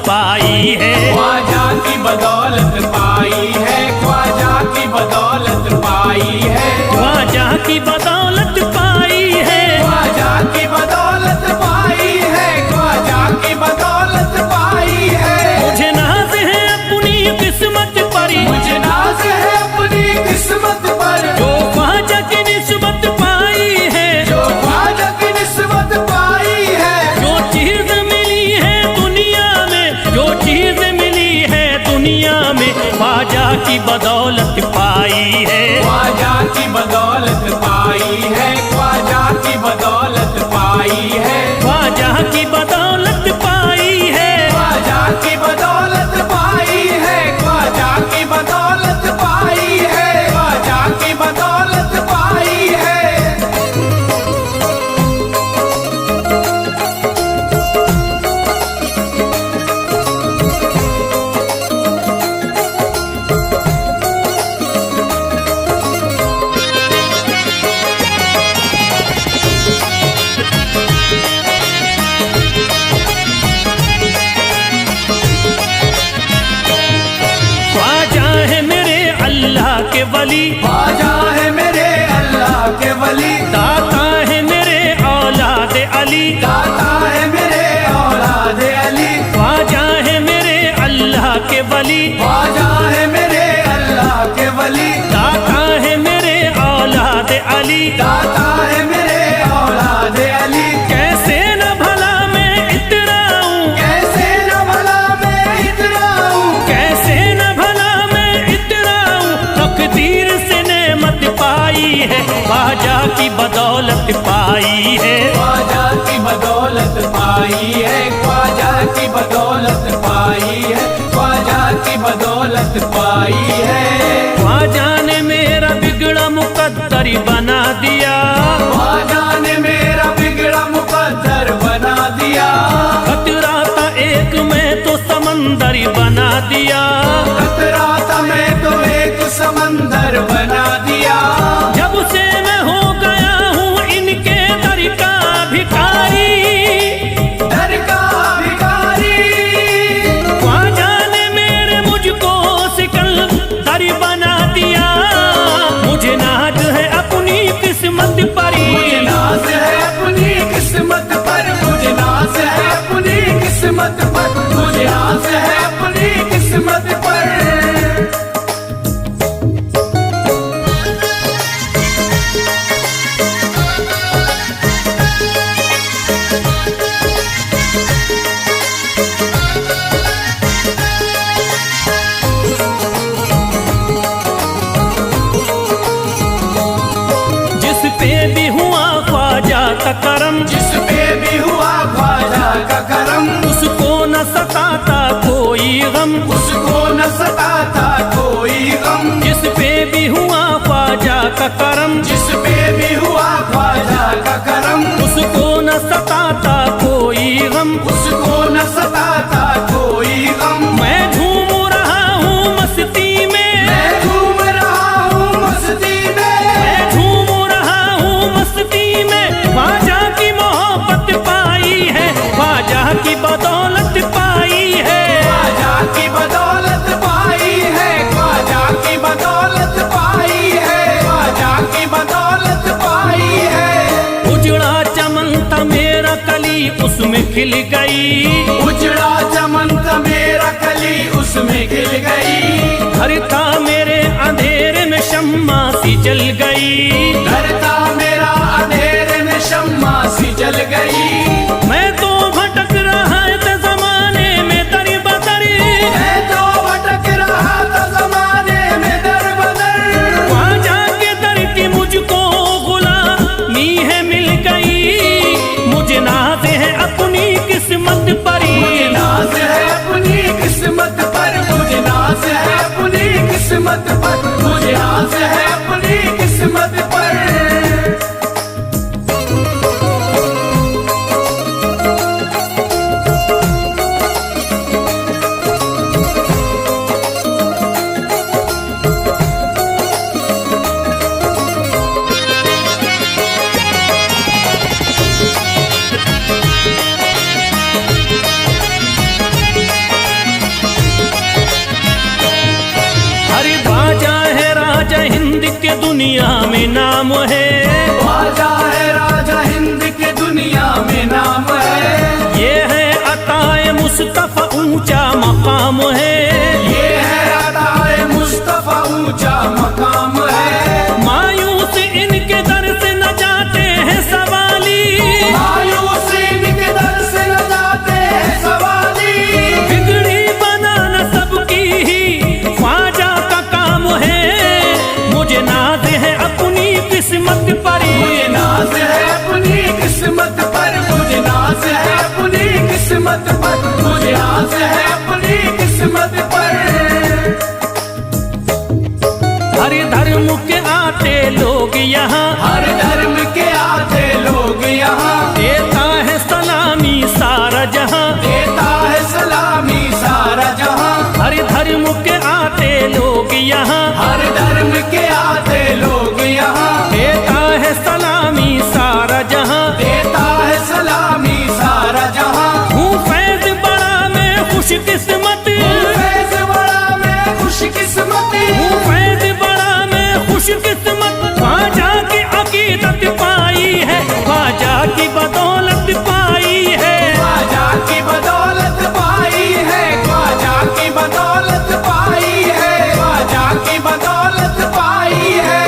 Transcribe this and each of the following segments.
पाई है। ख्वाजा की बदौलत पाई है, ख्वाजा की बदौलत पाई है, ख्वाजा की बदौलत पाई है, ख्वाजा की बदौलत पाई है, ख्वाजा की बदौलत पाई है। मुझे नाज है अपनी किस्मत पर, मुझे नाज है अपनी किस्मत पर, जो ख्वाजा की निस्बत पाई है, जो ख्वाजा की निस्बत पाई है। जो चीज मिली है दुनिया में, जो चीज मिली है दुनिया में, ख्वाजा की बदौलत पाई है। ख्वाजा की बदौलत पाई है, ख्वाजा की बदौलत पाई है, ख्वाजा की बदौलत पाई है, ख्वाजा की बदौलत पाई है, ख्वाजा की बदौलत पाई है, ख्वाजा की बदौलत पाई है। ख्वाजा है मेरे अल्लाह के वली, ख्वाजा है मेरे अल्लाह के वली, दाता है मेरे औलाद अली, दाता है मेरे औलाद अली, ख्वाजा है मेरे अल्लाह के वली, ख्वाजा है मेरे अल्लाह के वली, दाता है मेरे औलाद अली। दाता है मेरे औलाद अली। कैसे न भला मैं इतराऊं, कैसे न भला मैं इतराऊं, कैसे न भला मैं इतराऊं, तकदीर से नेमत पाई है, ख्वाजा की बदौलत पाई है। ख्वाजा की बदौलत पाई है, ख्वाजा की बदौलत पाई है, ख्वाजा की बदौलत पाई है। ख्वाजा ने मेरा बिगड़ा मुकद्दर बना दिया, ख्वाजा ने मेरा बिगड़ा मुकद्दर बना दिया, खतरा था एक में तो समंदर बना दिया, खतरा था मैं तो एक समंदर बना दिया। जब से मैं हो गया हूँ इनके दर का भिखारी, दर का भिखारी, ख्वाजा ने मेरे मुझको सिकंदर बना दिया। मुझे नाज है अपनी किस्मत पर, मुझे नाज है अपनी किस्मत पर, मुझे नाज है अपनी किस्मत पर, मुझे नाज है अपनी किस्मत पर। जिस पे भी हुआ ख्वाजा का करम, जिस पे भी हुआ ख्वाजा का करम, उसको न सताता कोई गम, उसको न सताता कोई गम। जिस पे भी हुआ ख्वाजा का करम, जिस पे भी हुआ ख्वाजा का करम, उसको न सताता कोई गम। उसको न सताता कोई गम। मैं झूम रहा हूँ मस्ती में, मैं झूम रहा हूँ मस्ती में, मैं झूम रहा हूँ मस्ती में, ख्वाजा की मोहब्बत पाई है, ख्वाजा की बदौलत पाई है। ख्वाजा की बदौलत पाई है, ख्वाजा की बदौलत पाई है, ख्वाजा की बदौलत पाई है। उजड़ा चमन था मेरा कली उसमें खिल गई, उजड़ा चमन था मेरा कली उसमें खिल गई, घर था मेरे अंधेरे में शम्मा सी जल गई, घर था मेरा अंधेरे में शम्मा सी जल गई। मैं तो भटक रहा था जमाने में दर बदर, मैं तो भटक रहा था जमाने में दर बदर, ख्वाजा के दर की मुझको गुलामी है मिल गई। मुझे नाज है अपनी किस्मत पर, मुझे नाज दुनिया में नाम है। ख्वाजा है राजा हिंद के दुनिया में नाम है। ये है अताए मुस्तफा ऊंचा मकाम है। ये है अताए मुस्तफा ऊंचा मकाम है। मायूस इनके दर से न जाते हैं सवाली। मायूस इनके दर से न जाते हैं सवाली। बिगड़ी बनाना सबकी ही ख्वाजा का काम है। मुझे नाज है अपनी किस्मत पर। मुझे नाज है अपनी किस्मत पर। मुझे नाज है अपनी किस्मत पर। मुझे नाज है अपनी किस्मत पर। हर धर्म के आते लोग यहाँ। हर धर्म के आते लोग यहाँ। देता है सलामी सारा जहाँ। देता है सलामी सारा जहाँ। हर धर्म के आते लोग यहाँ। हर धर्म के आते लोग यहाँ। देता है सलामी सारा जहाँ। देता है सलामी सारा जहाँ। हूँ फैज बड़ा मैं खुशकिस्मत। फैज बड़ा मैं खुशकिस्मत। हूँ फैज बड़ा मैं खुशकिस्मत। ख्वाजा की अकीदत पाई है। ख्वाजा की बदौलत पाई है। ख्वाजा की बदौलत पाई है। ख्वाजा की बदौलत पाई है। ख्वाजा की बदौलत पाई है।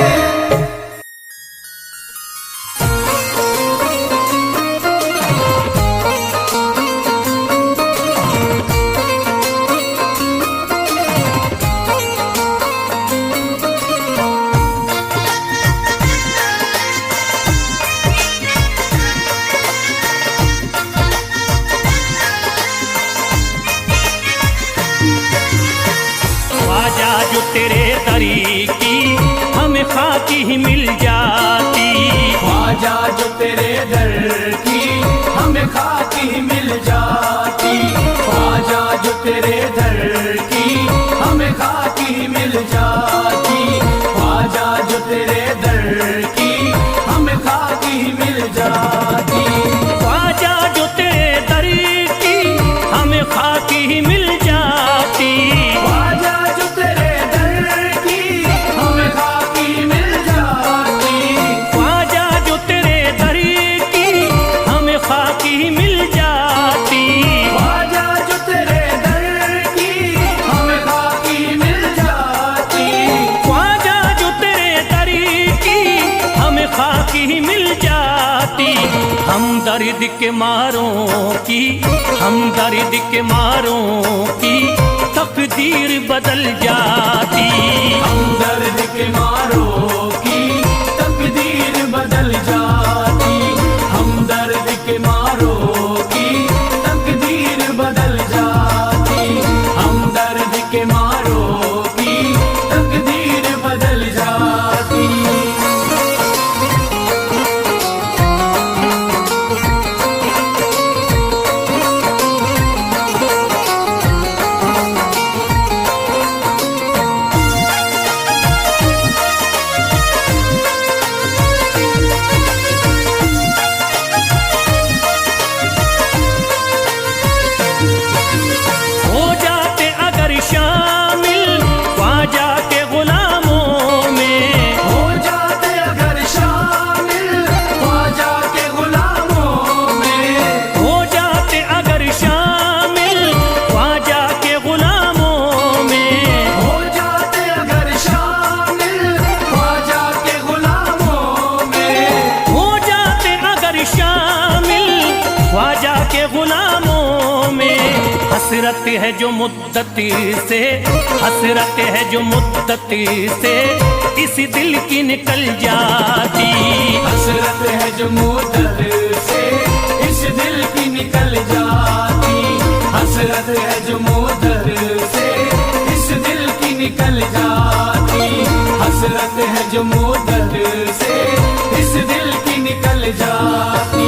ख्वाजा जो तेरे तरीकी हमें खाकी ही मिल जाती। ख्वाजा जो तेरे दर की हमें खाकी ही मिल जाती। ख्वाजा जो तेरे दर की हमें खाकी ही मिल जाती। ख्वाजा जो तेरे दर की हमें खाकी ही मिल जाती। ख्वाजा जो तेरे तरीकी हमें खाकी ही मिल जाती। ख्वाजा जो तेरे दर की हमें खाकी मिल जाती। ख्वाजा जो तेरे तरीकी हमें खाकी ही मिल जाती। ख्वाजा जो तेरे दर की हमें खाकी मिल जाती। ख्वाजा जो तेरे तरीकी हमें खाकी ही मिल जाती। हम दर्द के मारों की, हम दर्द के मारों की तकदीर बदल जाती। हम दर्द के मारों की तकदीर बदल जाती। हम दर्द के मारों की तकदीर बदल जाती। हम दर्द के मारों की तकदीर बदल जाती। हो जाते अगर शामिल ख्वाजा के गुलामों में। हो जाते अगर शामिल ख्वाजा के गुलामों में। हो जाते अगर शामिल ख्वाजा के गुलामों में। हो जाते अगर शामिल ख्वाजा के गुलामों में। हो जाते अगर शामिल ख्वाजा के गुलामों में। हसरत है जो मुद्दती से, हसरत है जो मुद्दती से इस दिल की निकल जाती। हसरत है जो मुद्दत से इस दिल की निकल जाती। हसरत है जो मुद्दत से इस दिल की निकल जाती। हसरत है जो मुद्दत से इस दिल की निकल जाती।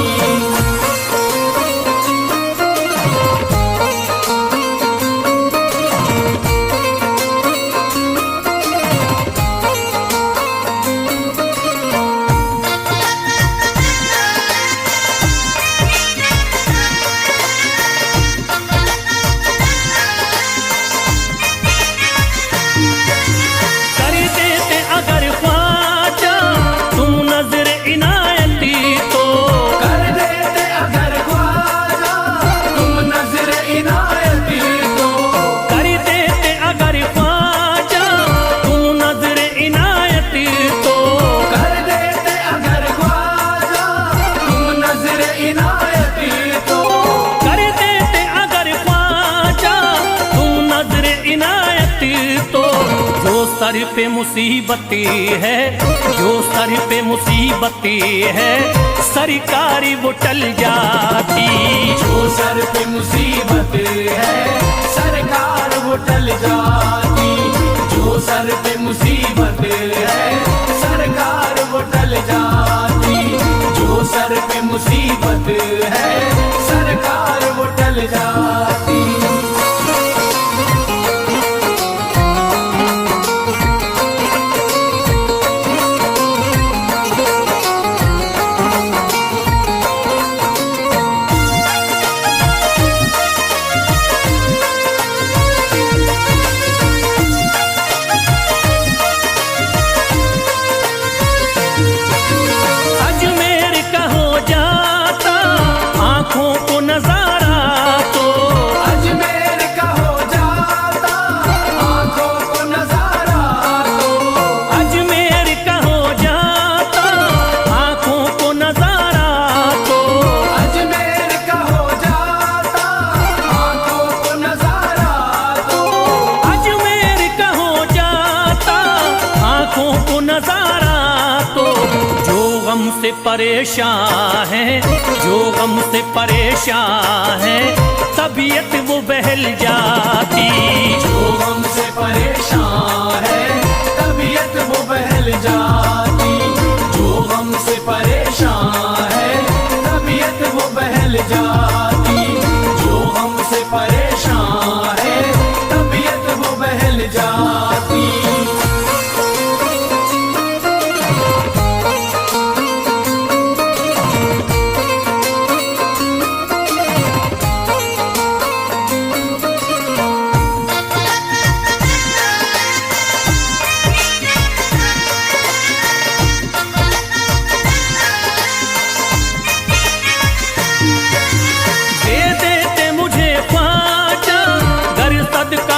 कर देते अगर ख्वाजा तो जो सर पे मुसीबती है, जो सर पे मुसीबती है, सरकारी वो टल जाती। जो सर पे मुसीबत है सरकार वो टल जाती। जो सर पे मुसीबत है सरकार वो टल जाती। जो सर पे मुसीबत है सरकार वो टल जाती। आँखों को नजारा तो अजमेर का हो जाता, आँखों को नजारा तो अजमेर का हो जाता, आँखों को नजारा तो अजमेर का हो जाता, आँखों को नजारा तो अजमेर का हो जाता, आँखों को नजारा तो जो गम से परेशान है, जो गम से परेशान है, तबीयत वो बहल जाती। जो गम से परेशान है तबीयत वो बहल जाती। जो गम से परेशान है तबीयत वो बहल जाती। जो गम से परेशान है तबीयत वो बहल जाती।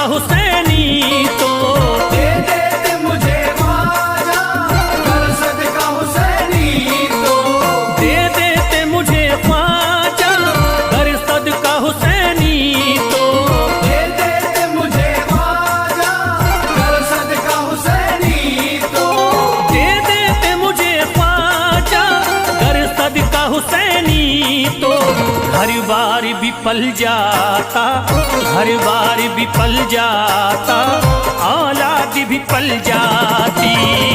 हुसैनी तो दे देते मुझे ख्वाजा कर सदका हुसैनी तो दे देते मुझे ख्वाजा कर सदका हुसैनी तो दे देते मुझे ख्वाजा कर सदका हुसैनी तो दे देते मुझे ख्वाजा कर सदका हुसैनी तो घर बार भी पल जाता, घर बार भी पल जाता, औलाद भी पल जाती।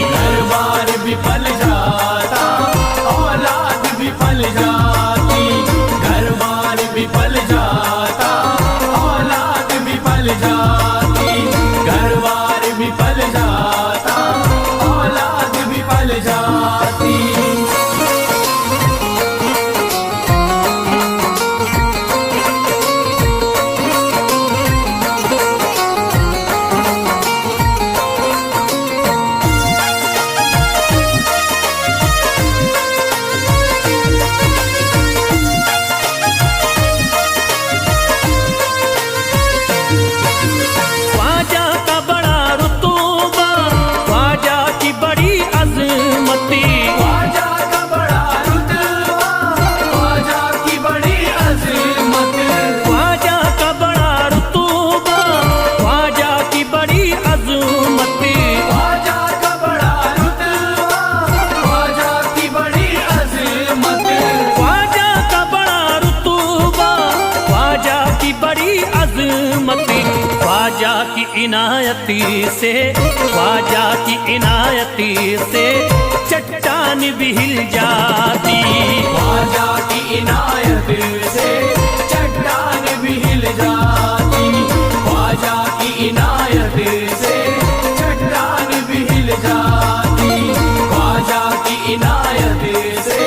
घर बार भी पल जाता, औलाद भी पल जाती। घर बार भी पल जाता, औलाद भी पल जाती। घर बार भी पल जाता, औलाद भी पल जाती। ख्वाजा की इनायती से, ख्वाजा की इनायती से चट्टान भी हिल जाती। ख्वाजा की इनायत से चट्टान भी हिल जाती। ख्वाजा की इनायत से चट्टान भी हिल जाती। ख्वाजा की इनायत से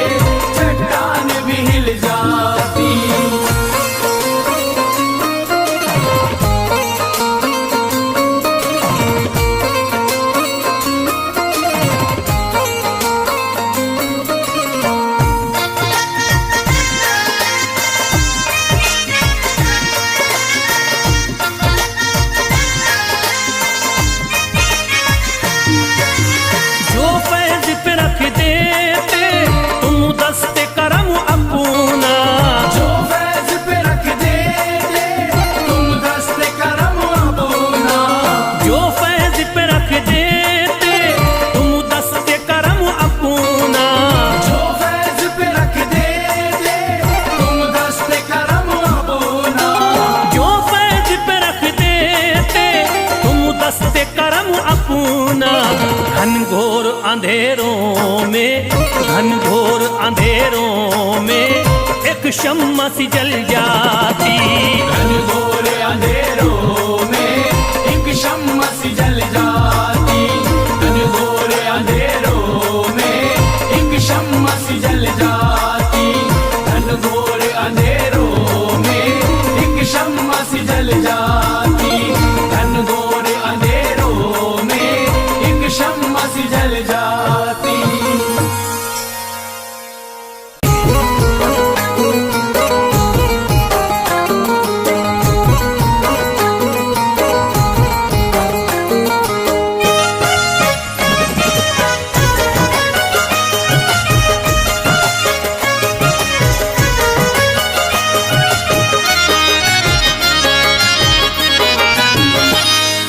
चट्टान भी हिल जाती। अंधेरों में, घनघोर अंधेरों में एक शम्मा सी जल जाती। घनघोर अंधेरों में एक शम्मा सी जल जाती। घनघोर अंधेरों में एक शम्मा सी जल जाती। घनघोर अंधेरों में एक शम्मा सी जल जाती। घनघोर अंधेरों में एक शम्मा सी जल जाती।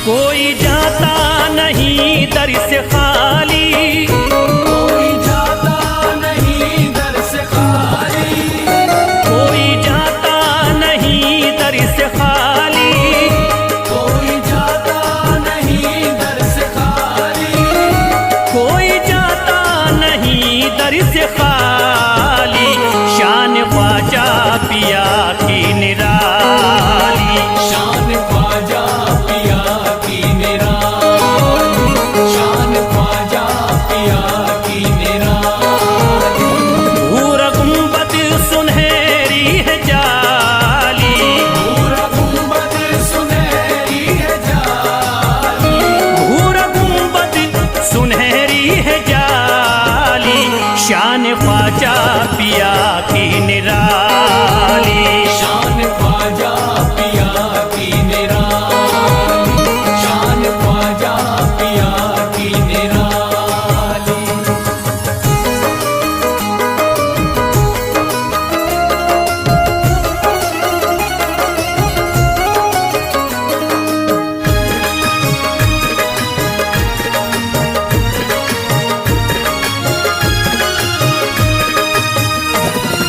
कोई जाता नहीं दर से खाली, कोई जाता नहीं दर से खाली। कोई जाता नहीं दर से खाली, कोई जाता नहीं दर से खाली। कोई जाता नहीं दर से खाली। शान ख्वाजा पिया की निराली, शान ख्वाजा पिया की निराली। शान ख्वाजा पिया की निराली। भूरा गुंबद सुनहरी है जाली, पूरा गुंबद सुनहरी है जाली। भूरा गुंबद सुनहरी है जाली। शान ख्वाजा पिया की निराली, शान ख्वाजा पिया की निराली। शान ख्वाजा पिया की निराली।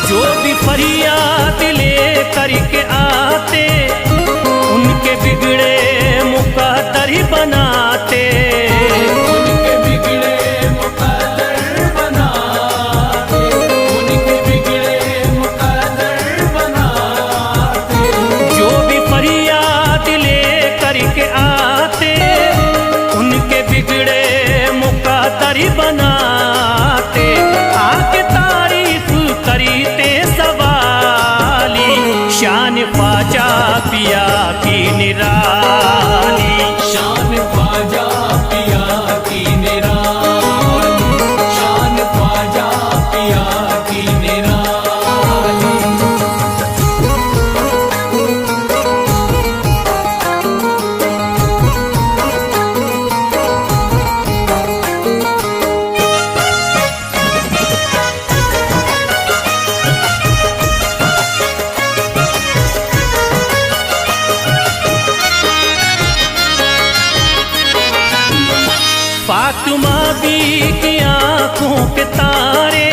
जो भी फरियाद ले करके आते उनके बिगड़े मुकद्दर ही बनाते। उनके बिगड़े मुकद्दर बनाते। उनके बिगड़े मुकद्दर बनाते। जो भी फरियाद ले करके आते उनके बिगड़े मुकद्दर ही बनाते। आके तारीफ करते सवाली। शान ख्वाजा पिया की निराली, शान ख्वाजा पिया की निराली। शान ख्वाजा पिया की निराली। फातिमा बी की आंखों के तारे,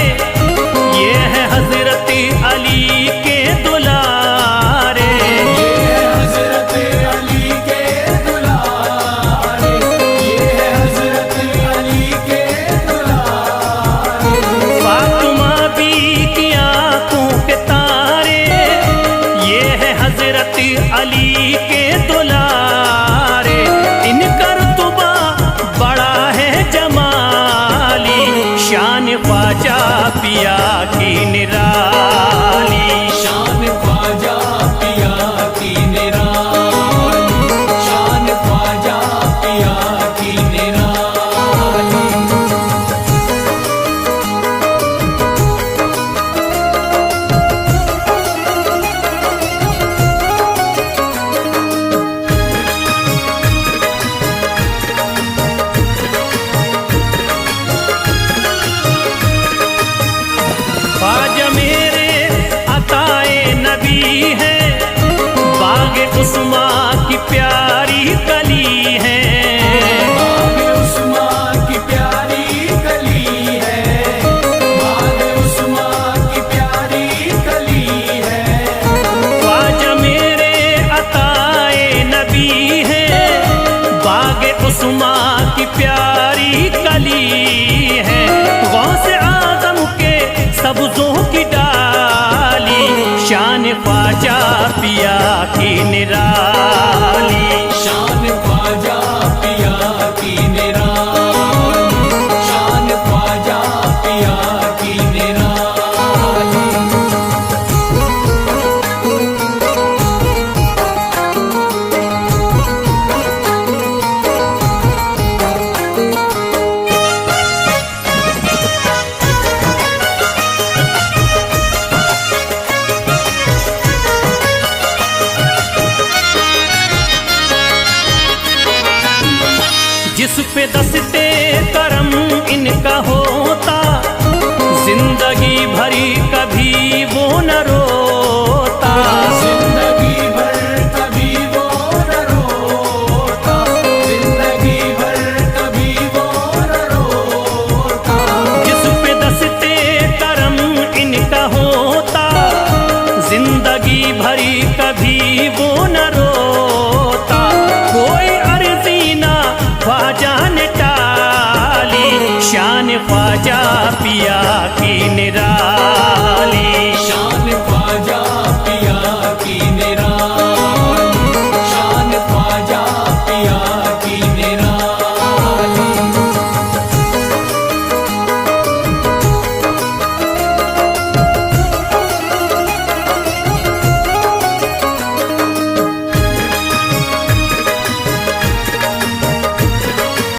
ये है हजरत अली के दुलारे। ये है हजरत अली के दुलारे। ये है हजरत अली के दुलारे। फातिमा बी की आंखों के तारे, ये है हजरत अली के दुलारे। इनका रुतबा बड़ा है जमाली। शान ख्वाजा पिया की निराली, शान ख्वाजा पिया की निराली। शान ख्वाजा पिया की निराली। ख्वाजा मेरे अताए नबी है, बाग उस्मा की प्यारी कली है। बाग उस्मा की प्यारी कली है। बाग उस्मा की प्यारी कली है। ख्वाजा मेरे अताए नबी है, बाग उस्मा की प्यारी कली की निराली। शान ख्वाजा पिया की निराली, शान ख्वाजा पिया की निराली। जिस पे दस्ते करम इनका होता, जिंदगी भरी कभी वो न रोता। जिंदगी भर कभी वो न रोता, जिंदगी भर कभी वो न रोता। जिस पे दस्ते करम इनका होता, जिंदगी भरी कभी वो न रोता। कोई अर्जी ना ख्वाजा ने टाली, शान ख्वाजा पिया की निराली।